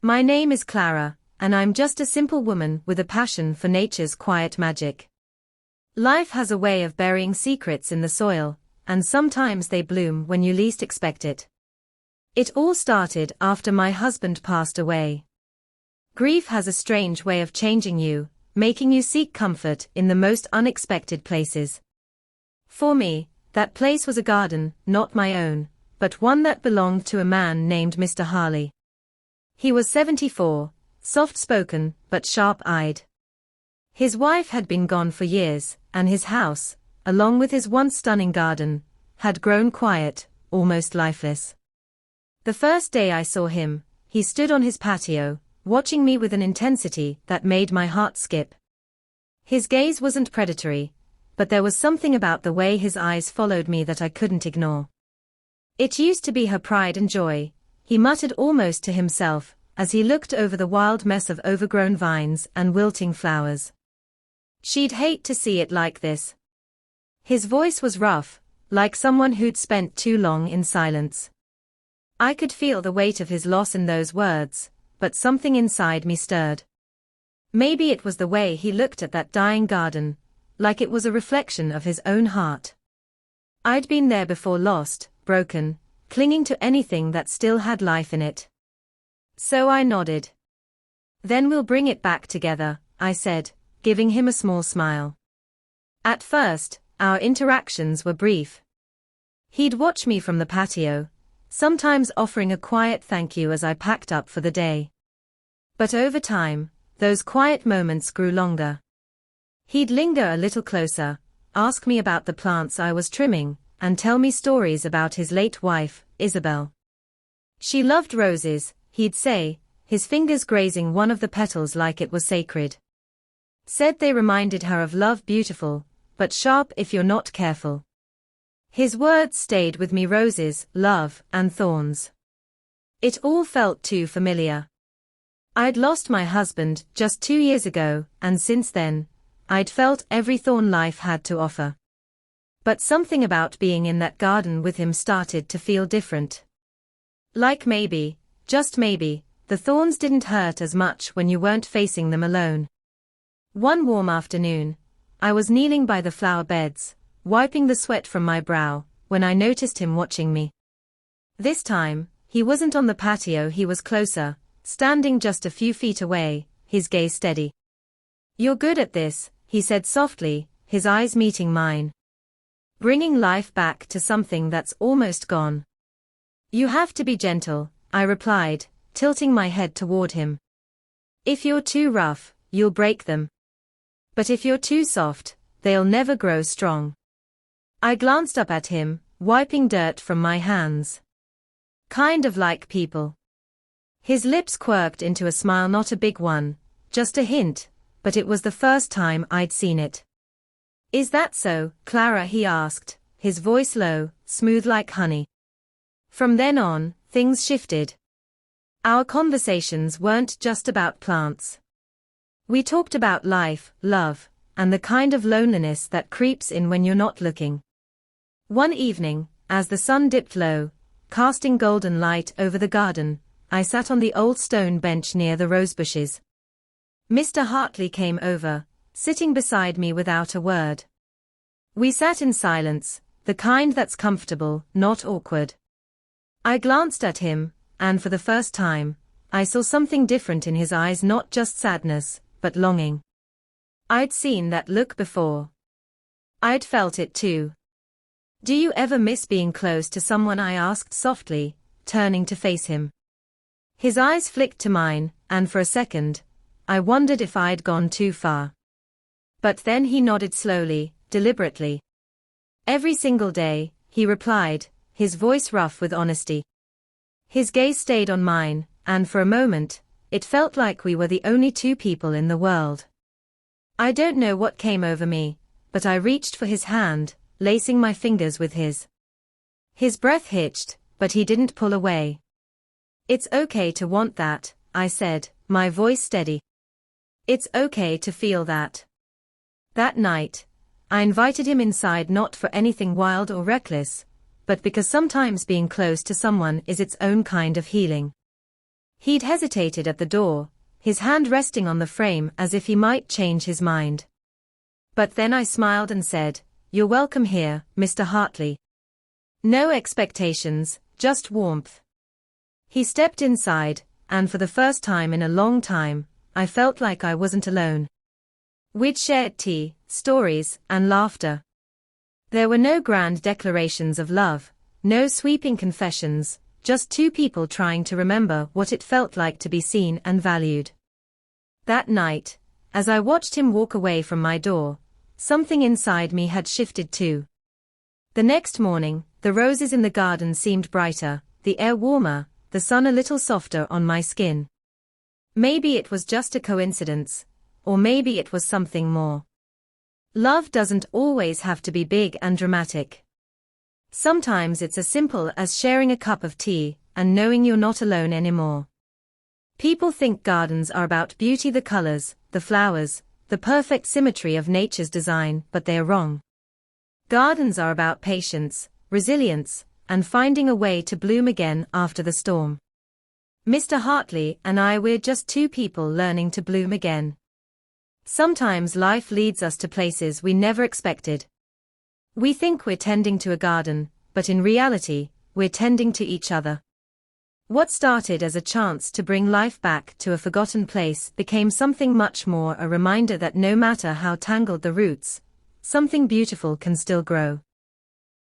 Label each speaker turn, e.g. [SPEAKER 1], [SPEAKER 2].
[SPEAKER 1] My name is Clara, and I'm just a simple woman with a passion for nature's quiet magic. Life has a way of burying secrets in the soil, and sometimes they bloom when you least expect it. It all started after my husband passed away. Grief has a strange way of changing you, making you seek comfort in the most unexpected places. For me, that place was a garden, not my own, but one that belonged to a man named Mr. Harley. He was 74, soft-spoken but sharp-eyed. His wife had been gone for years, and his house, along with his once stunning garden, had grown quiet, almost lifeless. The first day I saw him, he stood on his patio, watching me with an intensity that made my heart skip. His gaze wasn't predatory, but there was something about the way his eyes followed me that I couldn't ignore. It used to be her pride and joy, he muttered almost to himself, as he looked over the wild mess of overgrown vines and wilting flowers. She'd hate to see it like this. His voice was rough, like someone who'd spent too long in silence. I could feel the weight of his loss in those words, but something inside me stirred. Maybe it was the way he looked at that dying garden, like it was a reflection of his own heart. I'd been there before, lost, broken, clinging to anything that still had life in it. So I nodded. "Then we'll bring it back together," I said, giving him a small smile. At first, our interactions were brief. He'd watch me from the patio, sometimes offering a quiet thank you as I packed up for the day. But over time, those quiet moments grew longer. He'd linger a little closer, ask me about the plants I was trimming, and tell me stories about his late wife, Isabel. She loved roses, he'd say, his fingers grazing one of the petals like it was sacred. Said they reminded her of love, beautiful, but sharp if you're not careful. His words stayed with me, roses, love, and thorns. It all felt too familiar. I'd lost my husband just 2 years ago, and since then, I'd felt every thorn life had to offer. But something about being in that garden with him started to feel different. Like maybe, just maybe, the thorns didn't hurt as much when you weren't facing them alone. One warm afternoon, I was kneeling by the flower beds, wiping the sweat from my brow, when I noticed him watching me. This time, he wasn't on the patio, he was closer, standing just a few feet away, his gaze steady. "You're good at this," he said softly, his eyes meeting mine. "Bringing life back to something that's almost gone." "You have to be gentle," I replied, tilting my head toward him. "If you're too rough, you'll break them. But if you're too soft, they'll never grow strong." I glanced up at him, wiping dirt from my hands. "Kind of like people." His lips quirked into a smile, not a big one, just a hint, but it was the first time I'd seen it. "Is that so, Clara?" he asked, his voice low, smooth like honey. From then on, things shifted. Our conversations weren't just about plants. We talked about life, love, and the kind of loneliness that creeps in when you're not looking. One evening, as the sun dipped low, casting golden light over the garden, I sat on the old stone bench near the rosebushes. Mr. Hartley came over, sitting beside me without a word. We sat in silence, the kind that's comfortable, not awkward. I glanced at him, and for the first time, I saw something different in his eyes, not just sadness, but longing. I'd seen that look before. I'd felt it too. "Do you ever miss being close to someone?" I asked softly, turning to face him. His eyes flicked to mine, and for a second, I wondered if I'd gone too far. But then he nodded slowly, deliberately. "Every single day," he replied, his voice rough with honesty. His gaze stayed on mine, and for a moment, it felt like we were the only two people in the world. I don't know what came over me, but I reached for his hand, lacing my fingers with his. His breath hitched, but he didn't pull away. "It's okay to want that," I said, my voice steady. "It's okay to feel that." That night, I invited him inside, not for anything wild or reckless, but because sometimes being close to someone is its own kind of healing. He'd hesitated at the door, his hand resting on the frame as if he might change his mind. But then I smiled and said, "You're welcome here, Mr. Hartley." No expectations, just warmth. He stepped inside, and for the first time in a long time, I felt like I wasn't alone. We'd shared tea, stories, and laughter. There were no grand declarations of love, no sweeping confessions, just two people trying to remember what it felt like to be seen and valued. That night, as I watched him walk away from my door, something inside me had shifted too. The next morning, the roses in the garden seemed brighter, the air warmer, the sun a little softer on my skin. Maybe it was just a coincidence, or maybe it was something more. Love doesn't always have to be big and dramatic. Sometimes it's as simple as sharing a cup of tea and knowing you're not alone anymore. People think gardens are about beauty, the colors, the flowers, the perfect symmetry of nature's design, but they're wrong. Gardens are about patience, resilience, and finding a way to bloom again after the storm. Mr. Hartley and we're just two people learning to bloom again. Sometimes life leads us to places we never expected. We think we're tending to a garden, but in reality, we're tending to each other. What started as a chance to bring life back to a forgotten place became something much more, a reminder that no matter how tangled the roots, something beautiful can still grow.